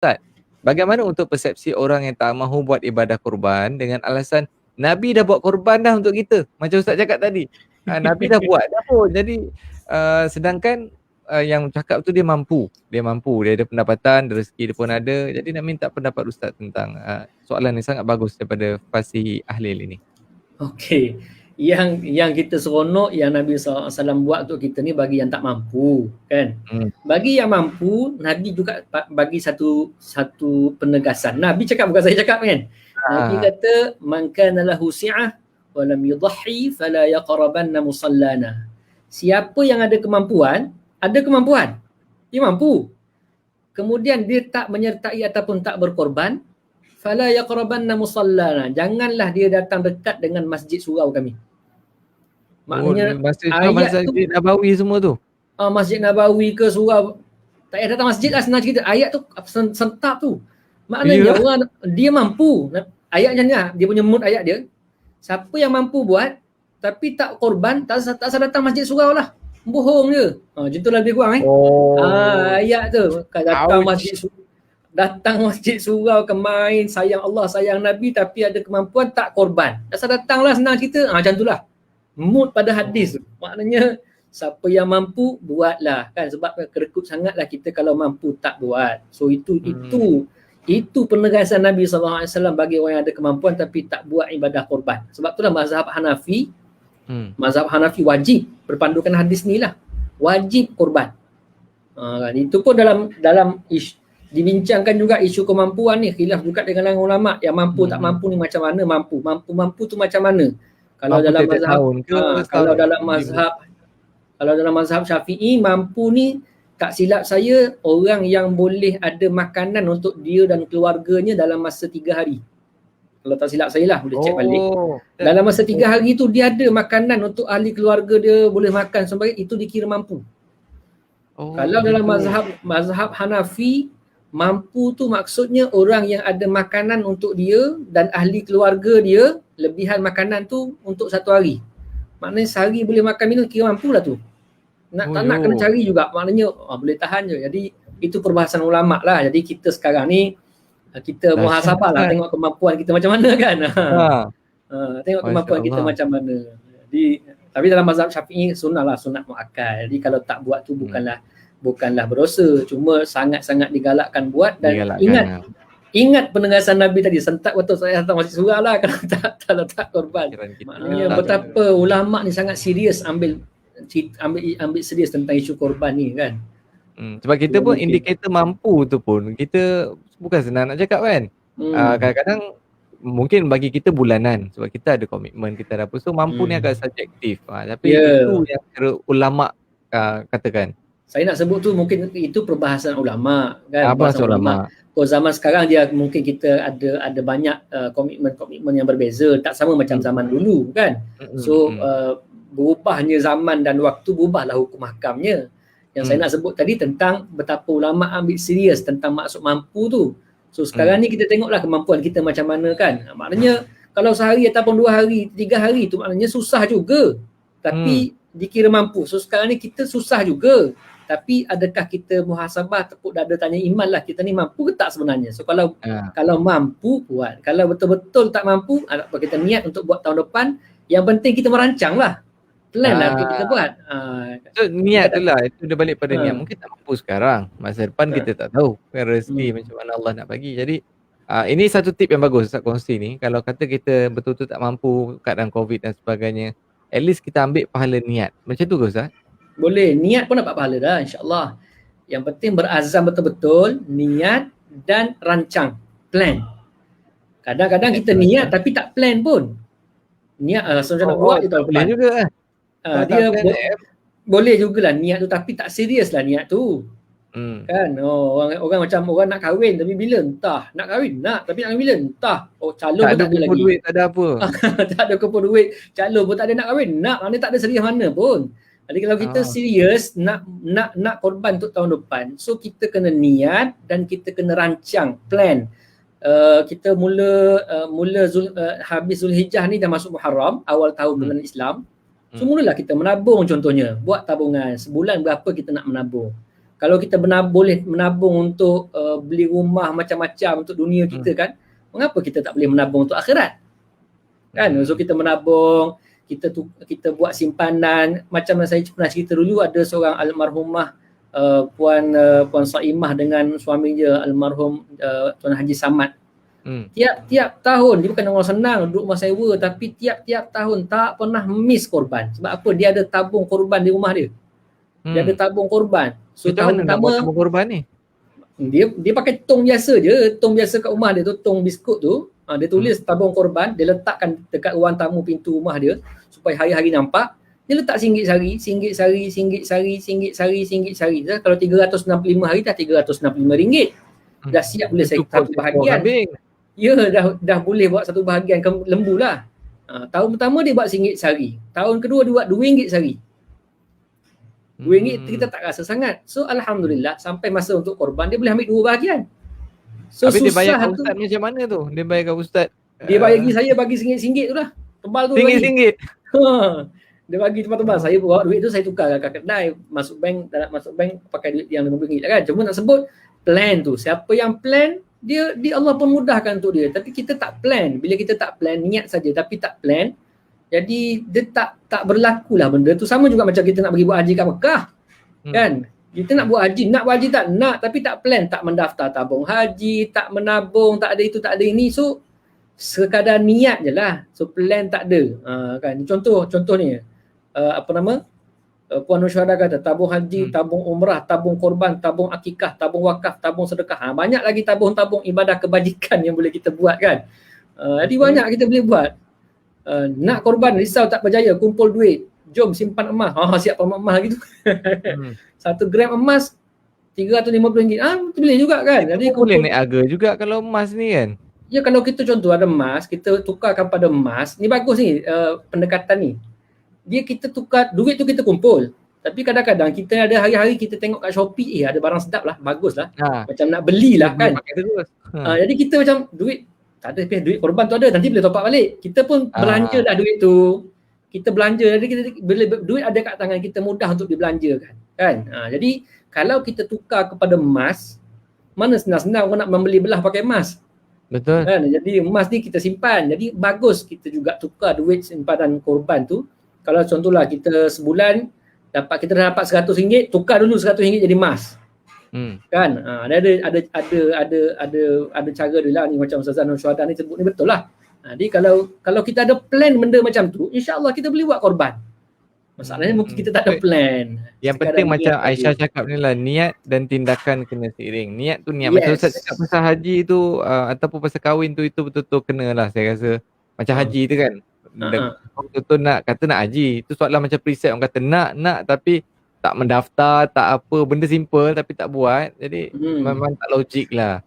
Ustaz, bagaimana untuk persepsi orang yang tak mahu buat ibadah kurban dengan alasan Nabi dah buat kurban dah untuk kita. Macam Ustaz cakap tadi, Nabi dah buat dah pun. Jadi, sedangkan, yang cakap tu dia mampu, dia ada pendapatan, rezeki dia pun ada. Jadi nak minta pendapat Ustaz tentang, soalan yang sangat bagus daripada Fasih Ahlil ini. Okey. Yang kita seronok yang Nabi SAW buat untuk kita ni bagi yang tak mampu, kan? Bagi yang mampu, Nabi juga bagi satu penegasan. Nabi cakap, bukan saya cakap kan? Nabi kata, "Man kana lahu si'ah wa lam yudhi fala yaqrabanna musallana." Siapa yang ada kemampuan, dia mampu. Kemudian dia tak menyertai ataupun tak berkorban, fala yaqrabanna musallana. Janganlah dia datang dekat dengan masjid surau kami. Maknanya Masjid Nabawi semua tu. Masjid Nabawi ke surau, tak payah datang masjid lah senang cerita. Ayat tu sentap tu. Maknanya orang dia mampu. Ayat macam ni lah, dia punya mood ayat dia. Siapa yang mampu buat tapi tak korban, tak usah datang masjid surau lah. Bohong je. Macam tu lah lebih kurang ayat tu. Datang masjid surau ke main, sayang Allah, sayang Nabi tapi ada kemampuan tak korban. Tak usah datang lah senang cerita. Macam tu lah. Mood pada hadis tu. Maknanya siapa yang mampu buatlah kan, sebab kerekut sangatlah kita kalau mampu tak buat. So itu penegasan Nabi SAW bagi orang yang ada kemampuan tapi tak buat ibadah korban. Sebab itulah mazhab Hanafi wajib berpandukan hadis ni lah, wajib korban. Kan? Itu pun dalam dibincangkan juga isu kemampuan ni, khilaf juga dengan ulama yang mampu tak mampu ni macam mana, mampu tu macam mana. Kalau dalam mazhab Syafi'i, mampu ni tak silap saya orang yang boleh ada makanan untuk dia dan keluarganya dalam masa 3 hari. Kalau tak silap saya lah, boleh cek balik. Dalam masa 3 hari tu dia ada makanan untuk ahli keluarga dia, boleh makan sebagainya, itu dikira mampu. Kalau dalam mazhab Hanafi, mampu tu maksudnya orang yang ada makanan untuk dia dan ahli keluarga dia, lebihan makanan tu untuk 1 hari. Maknanya sehari boleh makan minum, kira mampu lah tu. Tak nak kena cari juga, maknanya boleh tahan je. Jadi itu perbahasan ulama lah. Jadi kita sekarang ni kita muhasabah lah, tengok kemampuan kita macam mana kan. Tengok kemampuan kita macam mana. Jadi tapi dalam mazhab Syafi'i sunat muakkad. Jadi kalau tak buat tu bukanlah berdosa, cuma sangat-sangat digalakkan buat. Dan ingat penegasan Nabi tadi, sentak betul saya datang masjid surau lah kalau tak korban. Maknanya betapa ulama ni sangat serius ambil serius tentang isu korban ni kan. Sebab kita pun indikator mampu tu pun kita bukan senang nak cakap kan. Kadang-kadang mungkin bagi kita bulanan sebab kita ada komitmen, kita ada apa, so mampu ni agak subjektif. Tapi itu yang ulama katakan. Saya nak sebut tu mungkin itu perbahasan ulama kan. Perbahasan ulama. Kalau zaman sekarang dia mungkin kita ada banyak komitmen yang berbeza, tak sama macam zaman dulu kan. So berubahnya zaman dan waktu, berubahlah hukum hakamnya. Yang saya nak sebut tadi tentang betapa ulama ambil serius tentang maksud mampu tu. So sekarang ni kita tengoklah kemampuan kita macam mana kan. Maknanya kalau sehari ataupun 2 hari, 3 hari tu maknanya susah juga. Tapi dikira mampu. So sekarang ni kita susah juga. Tapi adakah kita muhasabah, tepuk dada tanya iman lah, kita ni mampu ke tak sebenarnya. So kalau mampu buat, kalau betul-betul tak mampu, kita niat untuk buat tahun depan. Yang penting kita merancang lah, plan lah kita buat. So niat tu lah, itu dia balik pada niat. Mungkin tak mampu sekarang, masa depan kita tak tahu kan rezeki macam mana Allah nak bagi. Jadi ini satu tip yang bagus Ustaz kongsi ni. Kalau kata kita betul-betul tak mampu keadaan COVID dan sebagainya, at least kita ambil pahala niat. Macam tu ke Ustaz? Boleh, niat pun dapat pahala dah insya-Allah. Yang penting berazam betul-betul, niat dan rancang, plan. Kadang-kadang kita niat tapi tak plan pun. Niat macam nak buat je tak boleh juga kan. Dia boleh jugalah niat tu tapi tak serius lah niat tu. Kan orang macam orang nak kahwin tapi bila entah, nak kahwin tapi nak bila entah. Calon tak pun tak ada lagi. Duit tak ada apa. Tak ada kumpul duit, calon pun tak ada, nak kahwin mana tak ada serius mana pun. Jadi kalau kita serius nak korban untuk tahun depan, so kita kena niat dan kita kena rancang, plan. Kita habis Zulhijjah ni dah masuk Muharram, awal tahun bulan Islam. So mulalah kita menabung contohnya, buat tabungan, sebulan berapa kita nak menabung. Kalau kita boleh menabung untuk beli rumah macam-macam untuk dunia kita kan, mengapa kita tak boleh menabung untuk akhirat? Kan? So kita menabung, kita buat simpanan. Macam saya pernah cerita dulu, ada seorang almarhumah Puan Saimah dengan suaminya almarhum Tuan Haji Samad. Tiap-tiap tahun, dia bukan orang senang duduk rumah sewa, tapi tiap-tiap tahun tak pernah miss korban. Sebab apa? Dia ada tabung korban di rumah dia. Dia ada tabung korban. So macam tahun mana nak buat tabung korban ni? Dia pakai tong biasa je, tong biasa kat rumah dia tu, tong biskut tu. Dia tulis tabung korban, dia letakkan dekat ruang tamu pintu rumah dia supaya hari-hari nampak. Dia letak RM1 sehari, RM1 sehari, RM1 sehari, RM1 sehari, RM1 sehari. Kalau 365 hari dah RM365. Dah siap boleh saya satu bahagian. Ya, dah boleh buat satu bahagian lembu lah. Tahun pertama dia buat RM1 sehari. Tahun kedua dia buat RM2 sehari. RM2 kita tak rasa sangat. So alhamdulillah sampai masa untuk korban dia boleh ambil 2 bahagian. So habis susah dia bayar kat tu. ustaz macam mana tu? Dia bayar kat ustaz. Dia bagi saya bagi RM1 tu lah. Tebal tu bagi. RM1. Dia bagi tebal-tebal. Saya bawa duit tu saya tukar kat kedai, masuk bank pakai duit yang RM50 lah kan. Cuma nak sebut plan tu. Siapa yang plan dia Allah pun mudahkan untuk dia. Tapi kita tak plan. Bila kita tak plan, niat saja tapi tak plan, jadi dia tak berlakulah benda tu. Sama juga macam kita nak pergi buat haji kat Mekah. Kan? Kita nak buat haji tak nak, tapi tak plan, tak mendaftar tabung haji, tak menabung, tak ada itu, tak ada ini. So sekadar niat je lah. So plan tak ada. Kan? Contoh ni Puan Nur Syuhada kata tabung haji, tabung umrah, tabung korban, tabung akikah, tabung wakaf, tabung sedekah. Banyak lagi tabung-tabung ibadah kebajikan yang boleh kita buat kan. Jadi banyak kita boleh buat. Nak korban, risau tak berjaya, kumpul duit, jom simpan emas. Siap emas lagi tu. 1 gram emas RM350. Boleh juga kan. Jadi boleh naik harga juga kalau emas ni kan. Ya, kalau kita contoh ada emas, kita tukarkan pada emas. Ni bagus ni pendekatan ni. Kita tukar duit tu, kita kumpul. Tapi kadang-kadang kita ada hari-hari kita tengok kat Shopee, ada barang sedap lah, bagus lah. Macam nak belilah kan. Jadi kita macam duit tak ada, duit korban tu ada, nanti boleh top up balik. Kita pun belanja dah duit tu. Kita belanja, jadi bila duit ada kat tangan kita, mudah untuk dibelanjakan kan. Jadi kalau kita tukar kepada emas, mana senang-senang orang nak membeli belah pakai emas. Betul kan. Jadi emas ni kita simpan. Jadi bagus kita juga tukar duit simpanan korban tu. Kalau contohlah kita sebulan kita dah dapat RM100, tukar dulu RM100 jadi emas. Kan? Ada cara dia lah ni, macam Ustazah Nur Syuhada ni sebut ni betul lah. Jadi kalau kita ada plan benda macam tu, insya-Allah kita boleh buat korban. Masalahnya mungkin kita tak ada plan. Yang penting macam Aisyah cakap ni lah, niat dan tindakan kena seiring. Niat tu niat. Macam Ustaz cakap pasal haji tu ataupun pasal kahwin tu, itu betul-betul kena lah saya rasa. Macam haji tu kan. Betul-betul nak haji. Itu soalan macam preset, orang kata nak tapi tak mendaftar, tak apa, benda simple tapi tak buat. Jadi memang tak logik lah.